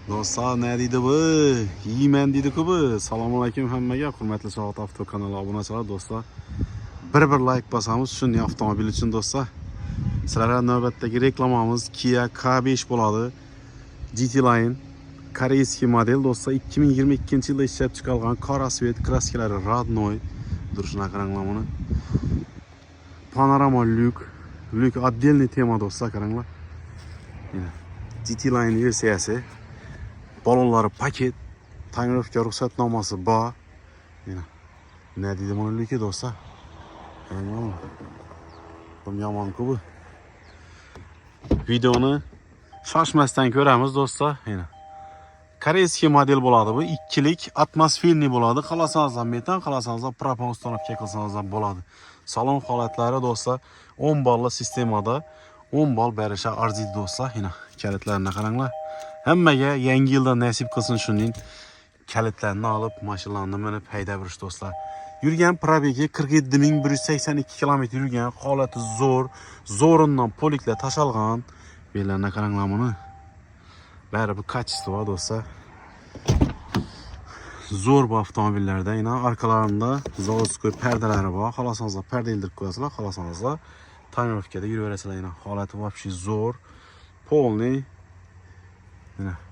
Dostlar ne deydi bu? Yiymen deydi ki bu. Selamun aleyküm hammaga. Hurmatli Soat Avto kanali obunachilar do'stlar. Bir like basamız shunday avtomobil uchun do'stlar. Sizlarga navbatdagi reklamamiz Kia K5 bo'ladi. GT Line koreyskiy model do'stlar 2022-yilda ishlab chiqarilgan qora svet kraskalari родной. Durishini qaranglar buni. Panorama lyuk отдельный tema do'stlar qaranglar. GT Line versiyasi. Balonları paket, tayinlovga ruxsatnomasi bor. Ne deydi bunu lyuki do'stlar? Bu yomon-ku bu. Videoni shoshmasdan ko'ramiz do'stlar. Koreyskiy model bo'ladi bu. Ikkilik atmosferniy bo'ladi. Xalasangiz ham metan, xalasangiz ham propan uстановка qilsangiz ham bo'ladi. Salon holatlari do'stlar 10 ballı sistemada 10 bal berisha arziydi do'stlar. Kalitlarına qaranglar. Hammaga yangi yilda nasib qilsin shuning kalitlarini olib, mashinalarni minib hayda burish do'stlar. Yurgan probegi 47182 km yurgan, holati zo'rindan poliklar tashalgan. Bellarni qaranglar buni. Bari bu kачество do'stlar. Zo'r bu avtomobillarda arkalarında zavodskoy perdalari bor. Xalasangiz perda ildirib qo'yasizlar, xalasangiz tonirovkada yuraverasizlar. Holati вообще zo'r. Polniy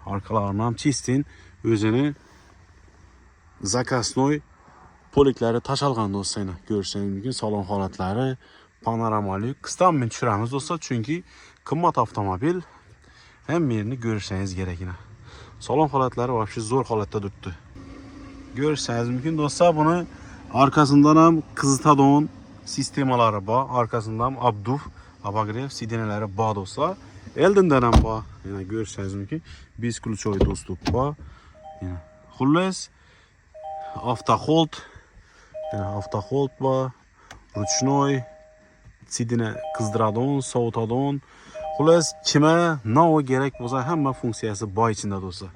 arkalarını ham çistin, özünü zakasnoy polikleri taşalgan do'stlar. Görürseniz mümkün salon holatları panoramalı. Kıstan men tushiramiz do'stlar, çünkü qimmat avtomobil. Hem yerini görürseniz gerek Salon holatları вообще zo'r holatda turibdi. Görürseniz mümkün do'stlar, bunu arkasından ham qizitadon sistemaları bor, arkasından ham abduf, abagrev sideneleri bor do'stlar. Eldinden ham bor. Görürseniz mümkün. 5 ключевой достуp bor. Xullas avtohold bor. Ruchnoy sidine qizdiradon, sovutadon. Xullas kime nao gerek bo'lsa hamma funksiyasi bor ichida do'stlar.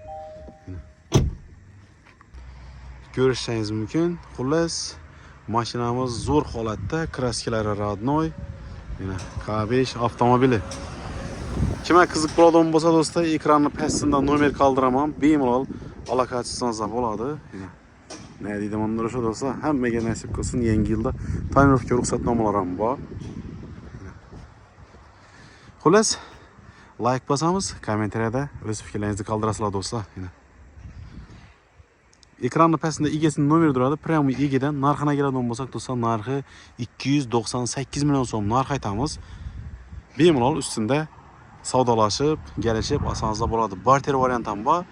Görürseniz mümkün. Xullas mashinamiz zo'r holatda, kraskalari родной. K5 avtomobili. Kime qiziq bo'ladigan bo'lsa do'stlar, ekranni pastidan nomer qoldiramam. Bemalol aloqa qilsangiz bo'ladi. Ne deydim onlara şu do'stlar, hammaga nasib qilsin yangi yilda tonirovka ruxsatnomalari ham bor. Xullas, like bosamiz, kommentariyada o'z fikrlaringizni qoldirasizlar do'stlar. Ekranni pastida egasinin nomeri turadi. Prямо egadan narxini keladigan bo'lsak do'stlar, narxi 298 million so'm narx aytamiz. Bemalol ustida savdolashib, kelishib olsangiz bo'ladi. Barter variant ham bor.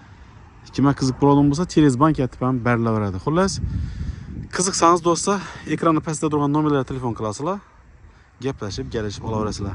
Kime qiziq bo'ladigan bo'lsa, через bank yetib ham berilaveradi. Xullas, qiziqsangiz do'stlar, ekranni pastida turgan nomerlarga telefon qilasizlar, gaplashib, kelishib olaverasizlar.